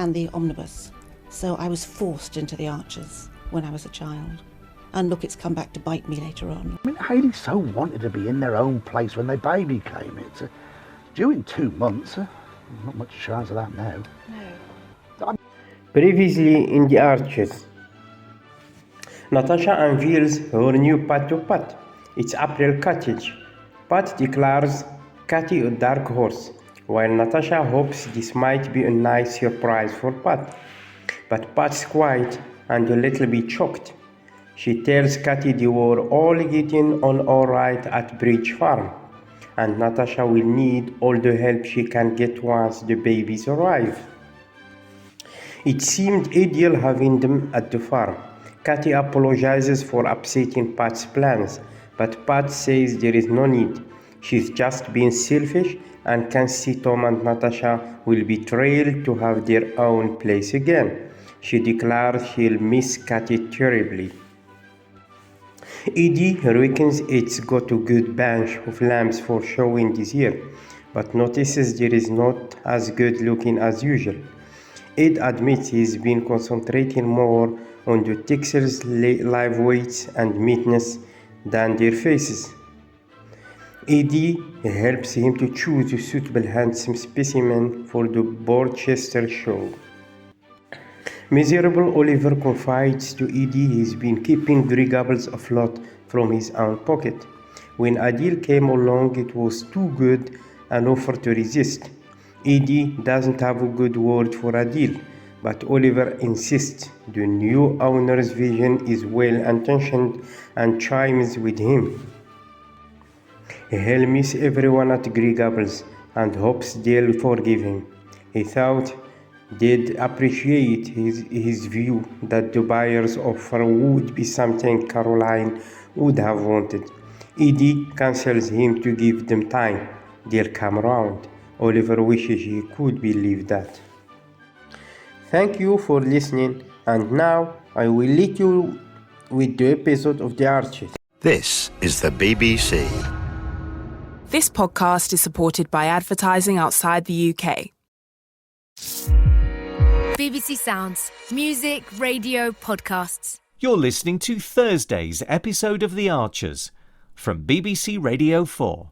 and the omnibus. So I was forced into the Archers when I was a child. And look, it's come back to bite me later on. I mean, Hayley so wanted to be in their own place when their baby came. It's due in 2 months. Not much chance of that now. No. Previously in the Archers, Natasha unveils her new pet to Pat. It's April Cottage. Pat declares Cathy a dark horse, while Natasha hopes this might be a nice surprise for Pat. But Pat's quiet and a little bit shocked. She tells Cathy they were all getting on alright at Bridge Farm, and Natasha will need all the help she can get once the babies arrive. It seemed ideal having them at the farm. Cathy apologizes for upsetting Pat's plans, but Pat says there is no need. She's just being selfish and can see Tom and Natasha will be thrilled to have their own place again. She declares she'll miss Cathy terribly. Edie reckons it's got a good bunch of lambs for showing this year, but notices there is not as good looking as usual. Ed admits he's been concentrating more on the Texels' live weights and meatness than their faces. Eddie helps him to choose a suitable handsome specimen for the Borchester show. Miserable Oliver confides to Eddie he's been keeping Grigabbles afloat from his own pocket. When Adil came along, it was too good an offer to resist. Eddie doesn't have a good word for Adil, but Oliver insists the new owner's vision is well-intentioned and chimes with him. He'll miss everyone at Grigabbles and hopes they'll forgive him. He thought they'd appreciate his view that the buyer's offer would be something Caroline would have wanted. Eddie counsels him to give them time. They'll come around. Oliver wishes he could believe that. Thank you for listening, and now I will leave you with the episode of The Archers. This is the BBC. This podcast is supported by advertising outside the UK. BBC Sounds. Music, radio, podcasts. You're listening to Thursday's episode of The Archers from BBC Radio 4.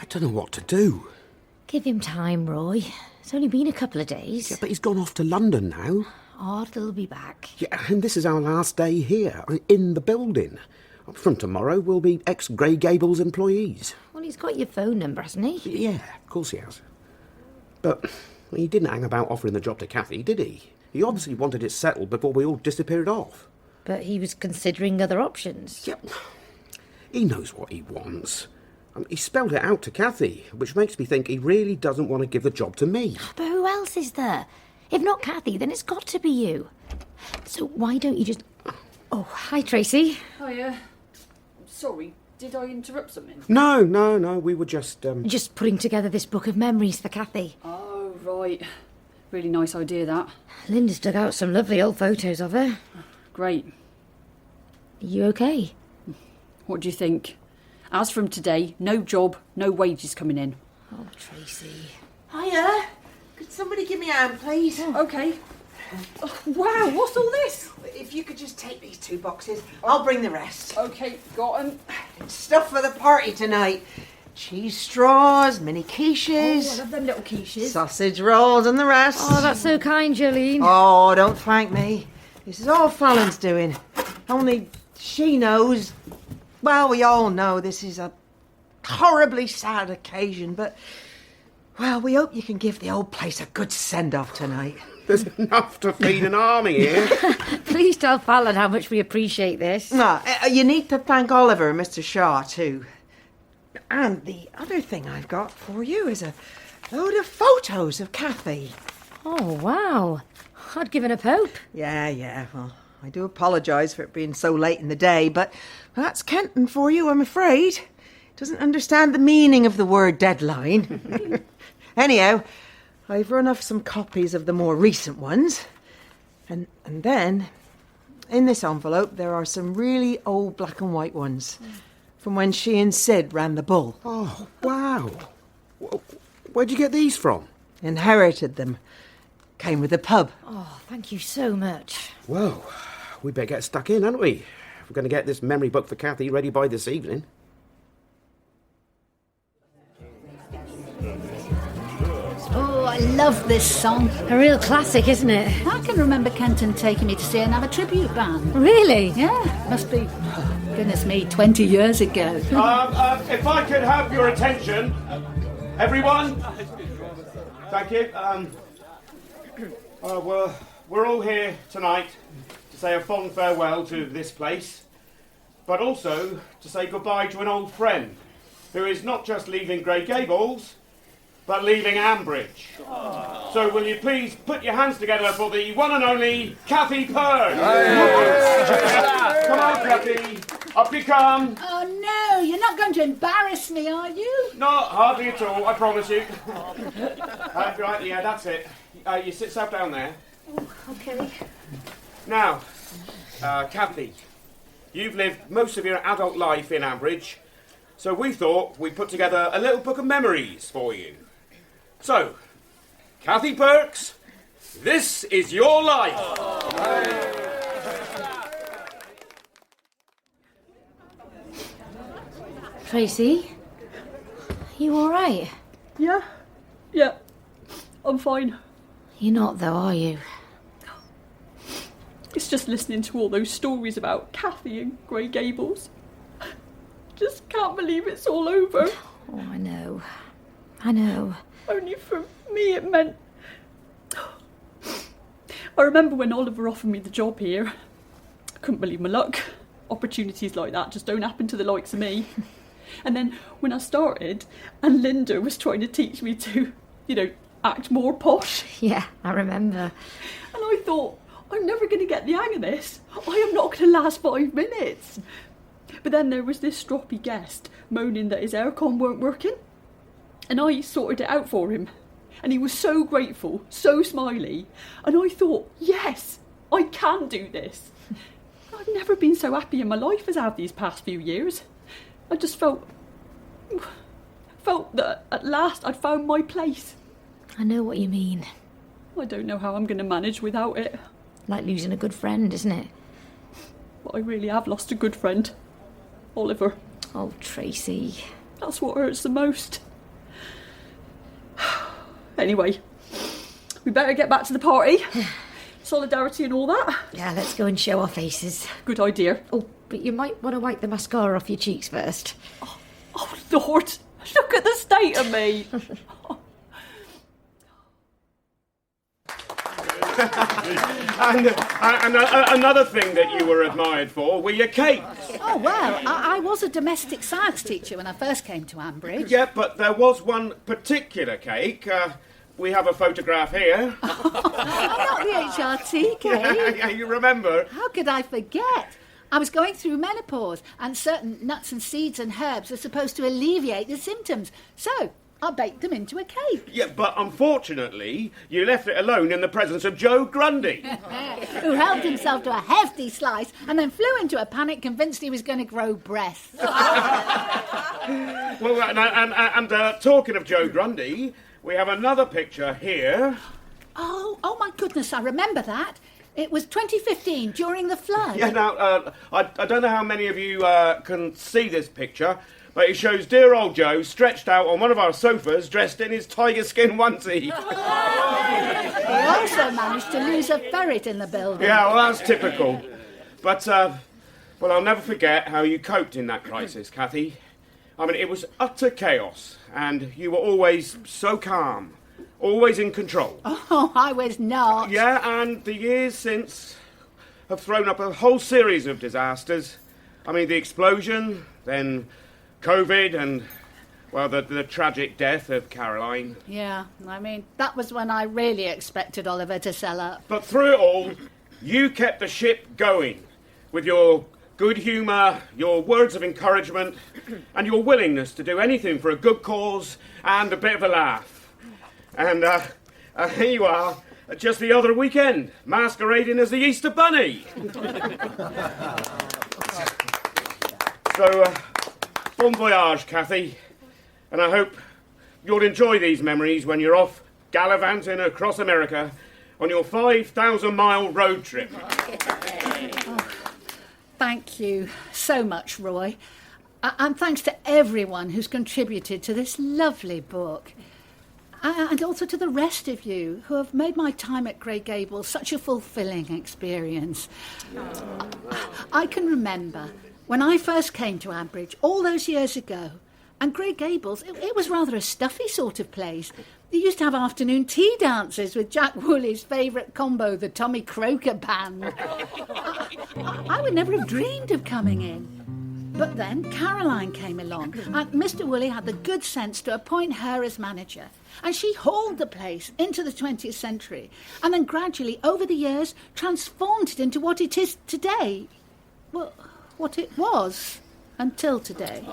I don't know what to do. Give him time, Roy. It's only been a couple of days. Yeah, but he's gone off to London now. Arthur'll be back. Yeah, and this is our last day here, in the building. From tomorrow, we'll be ex-Grey Gables employees. Well, he's got your phone number, hasn't he? Yeah, of course he has. But he didn't hang about offering the job to Cathy, did he? He obviously wanted it settled before we all disappeared off. But he was considering other options. Yeah, he knows what he wants. He spelled it out to Cathy, which makes me think he really doesn't want to give the job to me. But who else is there? If not Cathy, then it's got to be you. So why don't you just... Oh, hi, Tracy. Hiya. Sorry, did I interrupt something? No, we were just... Just putting together this book of memories for Cathy. Oh, right. Really nice idea, that. Linda's dug out some lovely old photos of her. Great. Are you okay? What do you think? As from today, no job, no wages coming in. Oh, Tracy. Hiya. Could somebody give me a hand, please? Okay. Oh, wow, what's all this? If you could just take these 2 boxes, I'll bring the rest. Okay, got 'em. It's stuff for the party tonight. Cheese straws, mini quiches. Oh, I love them little quiches. Sausage rolls and the rest. Oh, that's so kind, Jolene. Oh, don't thank me. This is all Fallon's doing. Only she knows. Well, we all know this is a horribly sad occasion, but, well, we hope you can give the old place a good send-off tonight. There's enough to feed an army here. Please tell Fallon how much we appreciate this. No, you need to thank Oliver and Mr. Shaw, too. And the other thing I've got for you is a load of photos of Cathy. Oh, wow. I'd given up hope. Yeah, well, I do apologise for it being so late in the day, but that's Kenton for you, I'm afraid. Doesn't understand the meaning of the word deadline. Anyhow, I've run off some copies of the more recent ones. And then, in this envelope, there are some really old black and white ones. From when she and Sid ran the bull. Oh, wow. Where'd you get these from? Inherited them. Came with the pub. Oh, thank you so much. Well, we better get stuck in, aren't we? We're going to get this memory book for Kathy ready by this evening. Oh, I love this song. A real classic, isn't it? I can remember Kenton taking me to see another tribute band. Really? Yeah, must be, goodness me, 20 years ago. If I could have your attention, everyone. Thank you. We're all here tonight to say a fond farewell to this place, but also to say goodbye to an old friend who is not just leaving Grey Gables, but leaving Ambridge. So will you please put your hands together for the one and only Kathy Purd? Come on, Kathy. Up you come. Oh no, you're not going to embarrass me, are you? No, hardly at all, I promise you. Right, yeah, that's it. You sit yourself down there. Oh, okay. Now, Kathy, you've lived most of your adult life in Ambridge, so we thought we'd put together a little book of memories for you. So, Kathy Perks, this is your life. Tracy, you all right? Yeah, I'm fine. You're not, though, are you? It's just listening to all those stories about Kathy and Grey Gables. Just can't believe it's all over. Oh, I know. I know. Only for me it meant... I remember when Oliver offered me the job here. I couldn't believe my luck. Opportunities like that just don't happen to the likes of me. And then when I started, and Linda was trying to teach me to, act more posh. Yeah, I remember. And I thought, I'm never going to get the hang of this. I am not going to last 5 minutes. But then there was this stroppy guest moaning that his aircon weren't working. And I sorted it out for him. And he was so grateful, so smiley. And I thought, yes, I can do this. I've never been so happy in my life as I have these past few years. I just felt that at last I'd found my place. I know what you mean. I don't know how I'm going to manage without it. Like losing a good friend, isn't it? But I really have lost a good friend. Oliver. Oh, Tracy. That's what hurts the most. Anyway, we better get back to the party. Solidarity and all that. Yeah, let's go and show our faces. Good idea. Oh, but you might want to wipe the mascara off your cheeks first. Oh Lord, look at the state of me. And another thing that you were admired for were your cakes. Oh, well, I was a domestic science teacher when I first came to Ambridge. Yeah, but there was one particular cake. We have a photograph here. Not the HRT cake. Yeah, you remember. How could I forget? I was going through menopause, and certain nuts and seeds and herbs are supposed to alleviate the symptoms. So I baked them into a cake. Yeah, but unfortunately, you left it alone in the presence of Joe Grundy. Who helped himself to a hefty slice and then flew into a panic convinced he was going to grow breasts. Well, and talking of Joe Grundy, we have another picture here. Oh my goodness, I remember that. It was 2015, during the flood. Yeah, now, I don't know how many of you can see this picture, but it shows dear old Joe stretched out on one of our sofas dressed in his tiger skin onesie. He also managed to lose a ferret in the building. Yeah, well, that's typical. But, well, I'll never forget how you coped in that crisis, Kathy. I mean, it was utter chaos, and you were always so calm, always in control. Oh, I was not. Yeah, and the years since have thrown up a whole series of disasters. I mean, the explosion, then COVID, and, well, the tragic death of Caroline. Yeah, I mean, that was when I really expected Oliver to sell up. But through it all, you kept the ship going with your good humour, your words of encouragement, and your willingness to do anything for a good cause and a bit of a laugh. And Here you are, just the other weekend, masquerading as the Easter Bunny. So, bon voyage, Kathy. And I hope you'll enjoy these memories when you're off gallivanting across America on your 5,000-mile road trip. Thank you so much, Roy. And thanks to everyone who's contributed to this lovely book. And also to the rest of you who have made my time at Grey Gables such a fulfilling experience. I can remember when I first came to Ambridge all those years ago, and Grey Gables, it was rather a stuffy sort of place. They used to have afternoon tea dances with Jack Woolley's favourite combo, the Tommy Croker Band. I would never have dreamed of coming in. But then Caroline came along, and Mr. Woolley had the good sense to appoint her as manager. And she hauled the place into the 20th century, and then gradually, over the years, transformed it into what it is today. Well, what it was until today.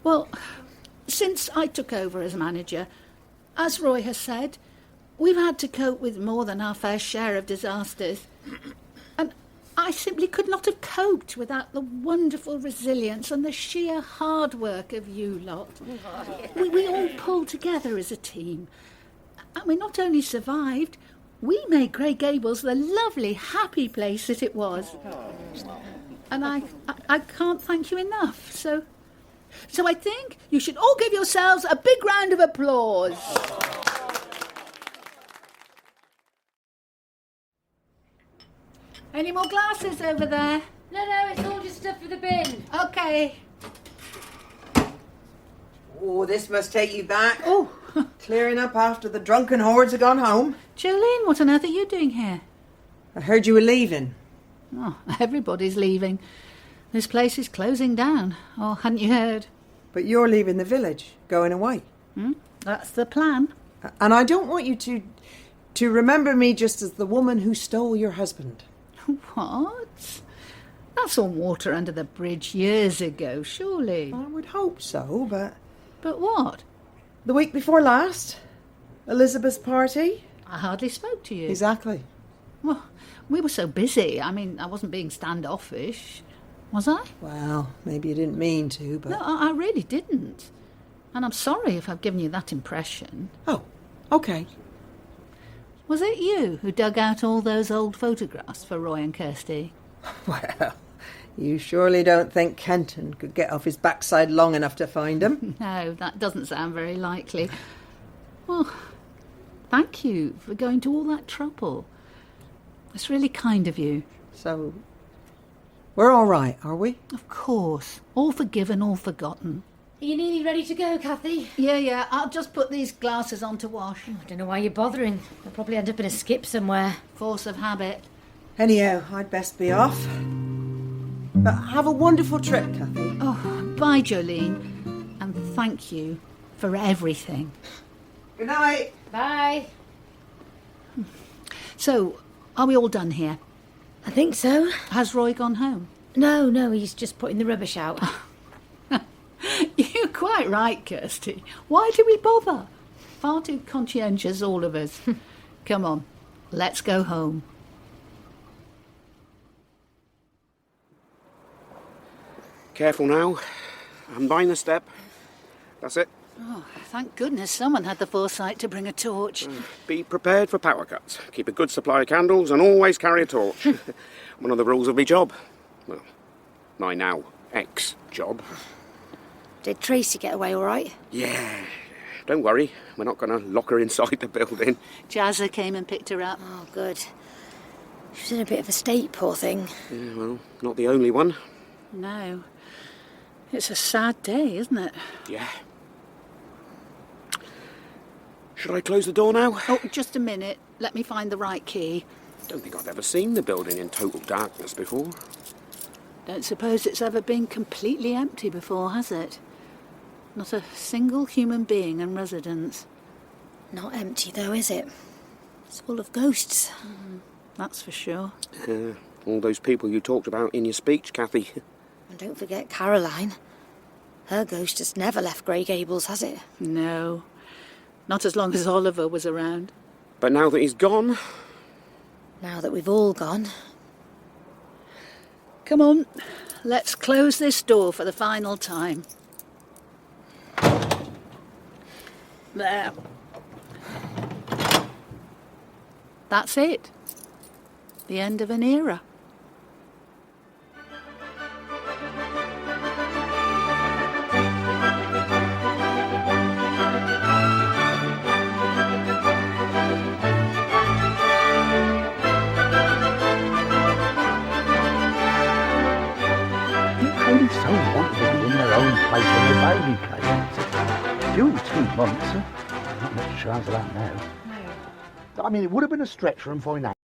Well, since I took over as manager, as Roy has said, we've had to cope with more than our fair share of disasters. And I simply could not have coped without the wonderful resilience and the sheer hard work of you lot. We all pulled together as a team. And we not only survived, we made Grey Gables the lovely, happy place that it was. And I can't thank you enough. So I think you should all give yourselves a big round of applause. Any more glasses over there? No, it's all just stuff for the bin. OK. Oh, this must take you back. Oh, clearing up after the drunken hordes had gone home. Jolene, what on earth are you doing here? I heard you were leaving. Oh, everybody's leaving. This place is closing down. Oh, hadn't you heard? But you're leaving the village, going away. That's the plan. And I don't want you to remember me just as the woman who stole your husband. What? That's all water under the bridge years ago, surely. I would hope so, but... But what? The week before last, Elizabeth's party. I hardly spoke to you. Exactly. Well, we were so busy. I mean, I wasn't being standoffish. Was I? Well, maybe you didn't mean to, but... No, I really didn't. And I'm sorry if I've given you that impression. Oh, OK. Was it you who dug out all those old photographs for Roy and Kirsty? Well, you surely don't think Kenton could get off his backside long enough to find them? No, that doesn't sound very likely. Well, thank you for going to all that trouble. It's really kind of you. So, we're all right, are we? Of course. All forgiven, all forgotten. Are you nearly ready to go, Kathy? Yeah, I'll just put these glasses on to wash. I don't know why you're bothering. They'll probably end up in a skip somewhere. Force of habit. Anyhow, I'd best be off. But have a wonderful trip, Kathy. Oh, bye, Jolene. And thank you for everything. Good night. Bye. So, are we all done here? I think so. Has Roy gone home? No, he's just putting the rubbish out. You're quite right, Kirsty. Why do we bother? Far too conscientious, all of us. Come on, let's go home. Careful now. I'm behind the step. That's it. Oh, thank goodness someone had the foresight to bring a torch. Be prepared for power cuts. Keep a good supply of candles and always carry a torch. One of the rules of my job. Well, my now ex-job. Did Tracy get away all right? Yeah. Don't worry. We're not going to lock her inside the building. Jazza came and picked her up. Oh, good. She was in a bit of a state, poor thing. Yeah, well, not the only one. No. It's a sad day, isn't it? Yeah. Should I close the door now? Oh, just a minute. Let me find the right key. Don't think I've ever seen the building in total darkness before. Don't suppose it's ever been completely empty before, has it? Not a single human being in residence. Not empty, though, is it? It's full of ghosts. That's for sure. All those people you talked about in your speech, Kathy. And don't forget Caroline. Her ghost has never left Grey Gables, has it? No. Not as long as Oliver was around. But now that he's gone... Now that we've all gone. Come on, let's close this door for the final time. There. That's it. The end of an era. They so wanted to be in their own place when the baby came. During 2 months, not much chance of that now. I mean, it would have been a stretch for them finding out.